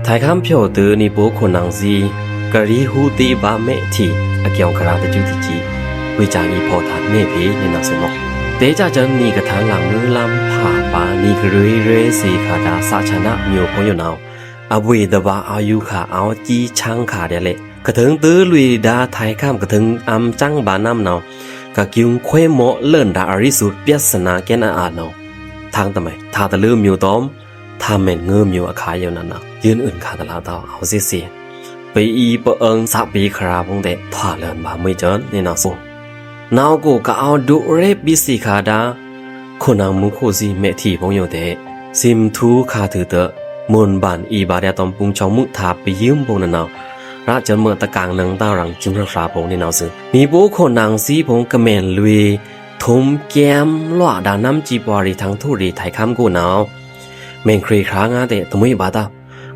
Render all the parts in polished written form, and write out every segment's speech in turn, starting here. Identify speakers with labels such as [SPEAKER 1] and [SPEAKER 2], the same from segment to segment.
[SPEAKER 1] 台看票的你不可能是个里胡地把美体啊讲克拉的主题机，为讲一破谈美皮你那什么？第一阵你个谈冷มือลำผ่าปา你个瑞สีขาดาสาชนะมีพยนาวอาเวดว่าอายุขาเอาจีช่างขาเดเลยกระถึงตื้อลุยดาไทยข้ามกระถึงอำจังบาน้ำนาวกะกิวควยโมเลิ่นดาอาริสุดเปียสนาแกนอาเนาทางทำไมทาตะลืมอยู่ต้อมทาเม่นเงืมอยู่อาขายอยู่นั่นนะยืนอื่นขาตะลาเตาเอาเสียไปอีเปเอิงสักปีคราพงเดผ่าเลินบาไม่เจอนี่นาสุนาวกูก็เอาดูเรบิสีขาดาคนนางมุขสีเมทีพงอยู่เดซิมทูขาถือเตอมุนบันอีบาเดียตอมปุงชองมุทาไปยืมพงนั่นนาราชเมื่อตะกางนังตารังจุนราคาพงนี่นาซึมีโบคนนางสีพงกระเมนลุยทุ่มแก้มลวดดาน้ำจีบวารีทั้งทุรีไทยคำกูนาวเมงครีครางาเดตมุยบาตา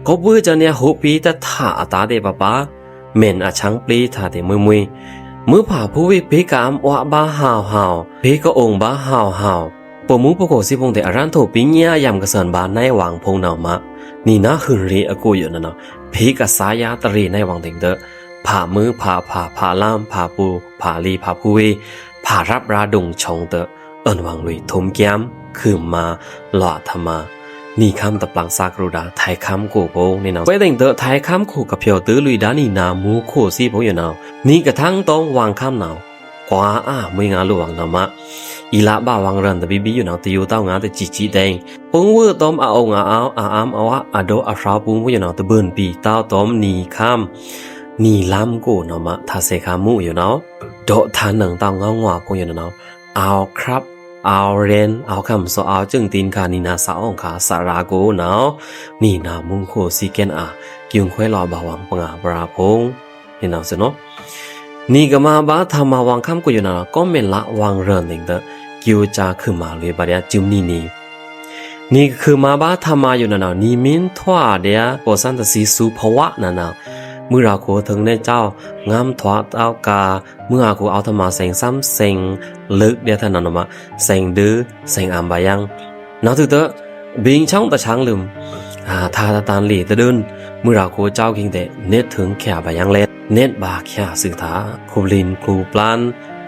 [SPEAKER 1] ก็เบื่อจะเนี่ยหุบปีแต่ท่าตาเดปะปะเมนอาชังปลีท่าเดมุยมือผ่าผู้วิเพกามวะบ้าหาวเพก็องบ้าหาวปมุปโกสิพงเดอรันโถปิญญายำกระเซินบานในวังพงนาวมะนี่นะหืนรีอกูอยู่นั่นเนาะเพกสายาตรีในวังเด็กเดอผ่ามือผ่าล่ามผ่าปูผ่าลีผ่าผู้วิผ่ารับราดงชงเตอเอินวังลุยทมแก้มคือมาหล่อธรรมานี่คำตะปลังซากรูดาไทยคำกูโปนี่นาไปแต่งเตอไทยคำขู่กับเพียวตื้อลุยดานี่นามูโคซี่พงอยู่นาวนี่กระทั่งต้องวางคำนาวกว่าไม่งาลวงนามะอีละบ้าวางเรนตะบีอยู่นาวติวเต้างาตะจีแดงปงเวอต้มอาองอาอามเอาอาโดอาฟราปุงพงอยู่นาวตะเบินปีเต้าต้มนี่คำนี่ล้ำกูนามะทาเซคามูอยู่นาวโดทานหนังเต้าเงาหวาพงอยู่นาวเอาครับเอาเรนเอาคำสอเอาจึงตีนคานีนาสาวองคาสาราโกนาวนี่นามุงโคซีเกนกิวควยรอบาวังปงาปราพงเห็นเอาสิเนาะนี่ก็มาบ้าทำมาวังคำกูอยู่นาก็เมนละวังเรินเองเด้อกิวจาคือมาเลยบาเดียจิมนี่คือมาบ้าทำมาอยู่นานี่มินทว่าเดียปอสันตสีสุภวะนาเมื่อเราโคถึงในเจ้างามทว่าเต้ากาเมื่อเราโคเอาธรรมาเสงซ้ำเสงลึกเดียท่านนมาเสงดื้อเสงอัมบายังน้าถือเตอบิงช่องตะช้างลืมทาตาหลีตะดึนเมื่อเราโคเจ้าคิงเตเน็ตถึงแขบายังเล็ดเน็ตบาแขสื่อถาคูลินครูปลาน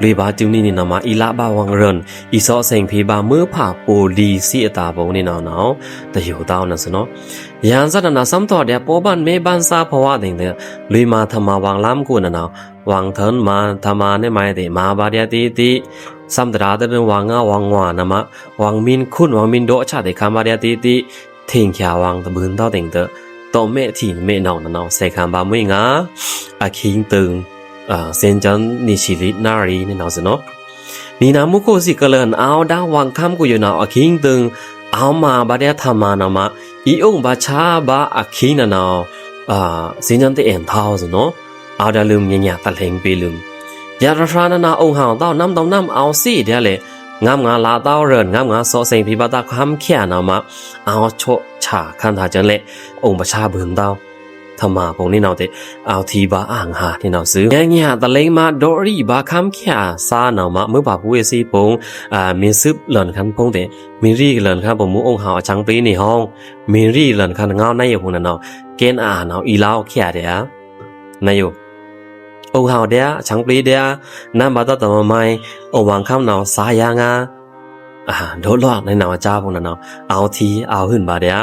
[SPEAKER 1] รีบาจิวนี่นามาอีละบาวังเรินอีซอเสงพีบาเมื่อผ่าโปลีซีตาบงนี่นาแต่อยู่เต้านั่นสิเนาะยานสัตนาซ้ำต่อเดียปอบันเมบันซาภาวะเด็กเดียลุยมาทำมาวังล้ำกูน่ะวังเถินมาทำมาในไม่เดมาบาเดียตีซ้ำตราเดินวังวังวานะมะวังมินคุณวังมินโดชาเดคามาเดียตีทิ้งแขวังตะบืนเต้าเด็กเดียต่อเมทีเมนองน่ะเสกคำบาไม่งาอาคิงตึงเซนจันนิชิรินารีนี่นาสิเนาะนี่นามุโคสิกะเลินเอาดาวังคำกูอยู่นาอาคิงตึงเอามาบาเดียทำมานะมะอีองบาชาบาอาคิงน่ะเซนจันเตเอ็นท้าวสิเนาะเอาดาลืมยังอยากตะเลงไปลืมยาราชานาองหาวเต้าน้ำเอาสิเดียเลยงามงาลาเต้าเรินงามงาโซเซงพิบาตาคำแค่นะมะเอาโชฉาคันทาจันเละองบาชาเบิ่นเต้าทำมาพงนี่นาเตเอาทีบาอ่างหาที่นาซื้อแง่ตะเลงมาโดรีบาคำแค่ซานามาเมื่อบ่าผู้เอซีพงมีซึบหล่นคันพงเตมีรีหล่นคันผมมูองหาวจังปรีในห้องมีรีหล่นคันเงาในอยู่พงนั่นเกณฑ์นาอีลาวแค่เดียนายอยู่องหาวเดียจังปรีเดียนั่นบาตาตมาไม่องวังคำนาสายางโดดลอกในนาจ้าพงนั่นเอาทีเอาหื่นบาเดีย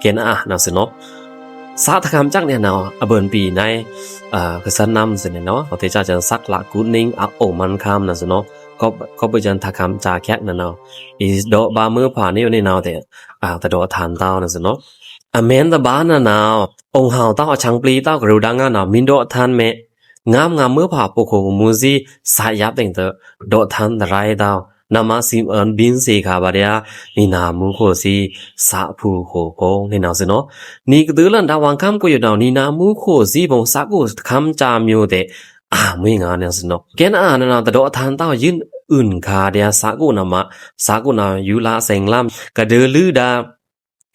[SPEAKER 1] เกณฑ์นาสิเนาะสาธคำจักเนี่ยเนาะเบิร์นปีในกษัตริย์นำสิเนี่ยเนาะเขาจะจังสักละกูนิ่งองมันคำนั่นสิเนาะก็ไปจันทคำจ่าแคกนั่นเนาะอีโดบามือผ่านนี่อยู่ในเนาะแต่โดทานเต้านั่นสิเนาะเมนตะบ้านนั่นเนาะองหาวเต้าชังปลีเต้ากระดูดังเนาะมินโดทานเมงามเมื่อผ่าปกโขมูซีสายยับเต็งเตอโดทานไรเต้านามาซิมบินสีขาบาเดียนี่นามุโคซีสาผูโขพงนี่นาสิเนาะนี่ก็ตือลันดาวังคำกูอยู่ดาวนี่นามุโคซีบงสักกูคำจามอยู่เดไม่งานเนี่ยสิเนาะแกนนาแต่โดทานเต้ายืนอื่นขาเดียสักกูนามาสักกูนายุลาเซงลำกระเดือลือดา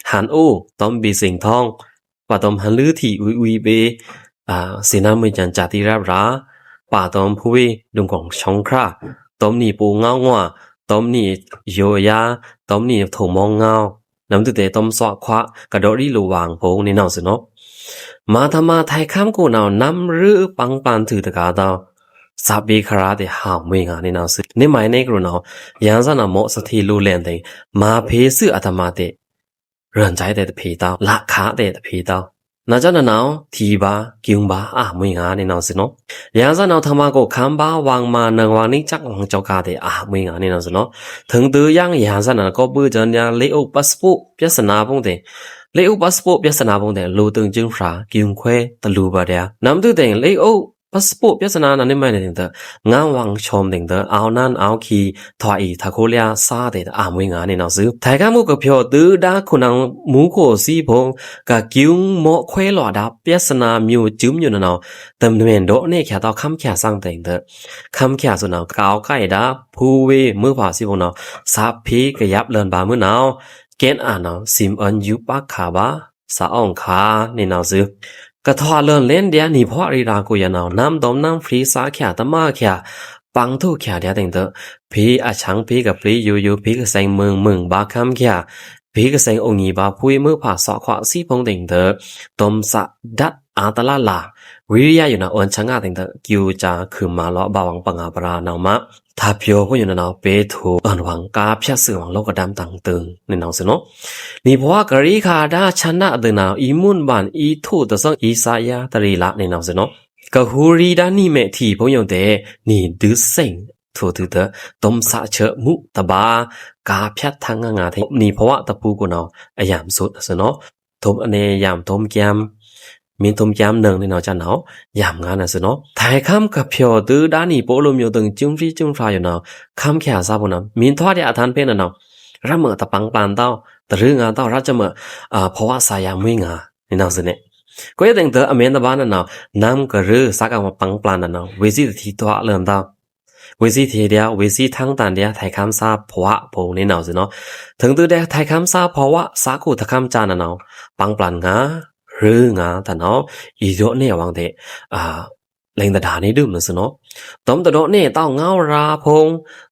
[SPEAKER 1] หันโอต้อมบีสิงทองป่าต้อมหันลือที่อุยเบสีน้ำมือจันจัติรับราป่าต้อมผู้ดุงของชงคราต้อมนี่ปูเงางัวต้มนี่โยยาต้มนี่ถูมองเงาน้ำตื่นเต้นต้มสวะควะกระโดดรีลูวางพงในนอกสิเนาะ马他妈太看过那南日帮帮头的嘎到。撒比卡拉的好美啊！你那是你买那个呢？洋上那莫是铁路连的，马皮是阿他妈的，人在的皮刀，拉卡的皮刀。那叫那闹提巴、金巴啊美啊！你那是喏？洋上那他妈个看巴王嘛能王你จัก王叫卡的啊美啊！你那是喏？腾都洋上那个不真呀，你有巴斯布，别是拿崩的。你有巴斯布，别是拿崩的，路灯警察，金块的路巴的，南都的你有。passport ပြဿနာနဲ့မှနေတဲ့ငန်းဝမ်ချုံတဲ့အောင်နန်အောင်ခီထွာဤတခိုလျာစားတဲ့အမွေးငါနေနောက်စုထိုင်ကမှုကဖြောသူဒါခုနမူကိုစီဖုံကကျုံမောခွဲလော်တာပြဿနာမျိုးကျုံမျိုးနော်တမ်နွင်တော့အနေခါတော့ခမ်ခါsangတဲ့ခမ်ခါဆိုနော်ကောက်ခိုက်တာဖူဝေးมือผาစီဖုံနော်စာဖေးကရပ်လန်ပါမနော်ကဲအာနော်စင်အန်ယူပါခါပါစာအောင်ခါနေနောက်စုกระทอเลินเล่นเดียนี่พอรีรากูยันเอาน้ำดมน้ำฟรีสาแขตมาแขปังทุกแขเดียติงเตอพีอาชังพีกับฟรีอยู่พีกับเซงเมืองบาคำแขพีกับเซงองค์บาพุยมือผ่าสอขวาสีพงติงเตอตมสะดัดอาตลาลาวิริยะอยู่นะอ้วนชังอาติงเตอกิวจาคือมาล้อบาวังปังอาปรานามาถ้าเพียวพวกอยู่นะเปทูอันหวังกาเพียสื่อหวังโลกดำต่างตึงในน้องสินะนี่เพราะว่ากรีคาดาชนะเดินเอาอีมุนบานอีทูตสังอีสายาตรีละในน้องสินะก็ฮูรีดานี่เมทีพวกอยู่เดนี่ดื้อเซ็งถูกเถอะต้มสะเชมุตบากาเพียทางงาที่นี่เพราะว่าตะปูกูเอาอายามสุดสินะทมอเนยามทมแกมมีทมแกมหนึ่งในน้องจะเนาะยามงานนะสินะถ่ายคำกับเพียวตื้อด้านนี่โปลมอยู่ตึงจุ้งฟรีอยู่เนาะคำแค่ซาบุนะมีทอดที่อาทานเป็นเนาะรัเมื่อตะปังปานเต้าตะรึงาเต้ารัจะเมื่อเพราะว่าสายามไม่งาในน้องสิเนี่ยก็ยังแต่งเตออเมนตะบ้านเนาะน้ำกระรือสักเอามาปังปานเนาะเวซีที่ตัวเริ่มเต้าเวซีทีเดียวเวซีทั้งตันเดียวถ่ายคำซาเพราะว่าโผในน้องสิเนาะถึงตื้อได้ถ่ายคำซาเพราะว่าสักกูตะคำจานเนาะปังปานงาหรืองาแต่เนาะอีโยเนี่ยวังเดเล็งตะดานี่ดื่มนะสิเนาะต้มตะโดเนี่ยต้องเงาราพง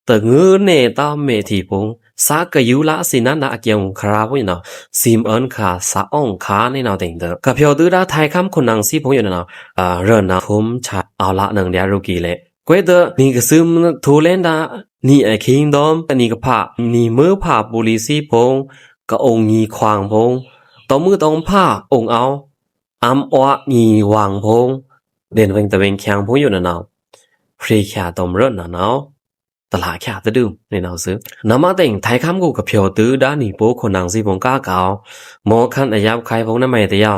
[SPEAKER 1] แต่เงื้อเนี่ยต้องเมทีพงสากยุละสินันดาเกียงคราพวกเนาะซิมเอิญขาสาอ่องขาในเนาะติงเตอกับเพียวตื้อดาไทยคำคนนางซีพงอยู่เนาะเรินนะทุ่มชาเอาละหนึ่งเดียรุกีเลยกวยเตอนี่ก็ซึมทูเลนดานี่ไอคิงดอมนี่ก็ผ่านี่มือผ่าบุรีซีพงก็องค์นีควางพงต้มมือต้มผ้าองเอาอัมอนีวางพงเด่นเป็นตะเวนแข็งพงอยู่เนาะฟรีแค่ต้มเรินเนาะตลาดแค่จะดื่มในเนาะซื้อน้ำมาแต่งไทยคำกูกับเพียวตื้อด้านนี่โป๊คนนางซีพงก้าเก่าหมอคันอายับใครพงนั่นไม่แต่ยาว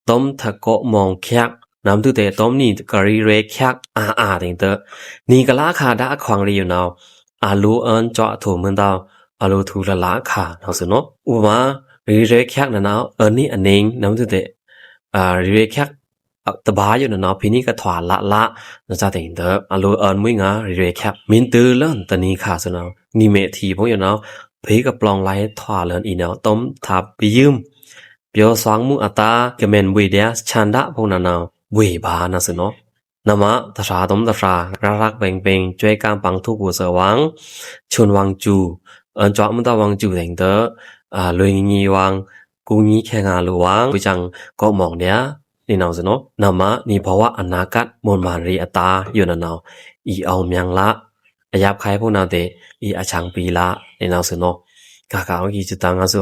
[SPEAKER 1] ต้มทะโกมองแคกน้ำตื้อแต่ต้มนี่กะรีเรแคกติงเตอนี่ก็ราคาด้าควางรีอยู่เนาะอาลูเอิญเจาะถูเหมือนเตาอาลูถูละขาเนาะซื้อเนาะอุมารีเรแคกเนาะนี่อันเองน้ำตื้อแต่รีเรแคกตบายอยู่เนาะพี่นี่ก็ถวาละนะจ๊ะติงเตออาลูเอิญมุ้ยงารีเรแคกมินตื้อเลิ่นตอนนี้ขาซื้อเนาะนี่เมทีพวกอยู่เนาะพี่ก็ปลองไล่ถวาเลิ่นอีเนาะต้มทับไปยืมเปียวสวางมุอัตากระเมนวีเดียชันดะพวกนั้นเนาะเวบานะซื้อเนาะนามะตราต้มตรารักเป่งช่วยการปังทุกผู้เสวังชวนวังจูจอมตะวังจูติงเตอลุยงีวังกูงี้แค่งาลูวังไปจังก็มองเดียนี่นาสิเนาะนามะนี่เพราะว่าอนาคตมนมารีอัตาอยู่นั่นเนาะอีเอาเมียงละอายับใครพวกนั้นเตอีอาชังปีละนี่นาสิเนาะกะกะเอาอีจิตังอ่ะสิ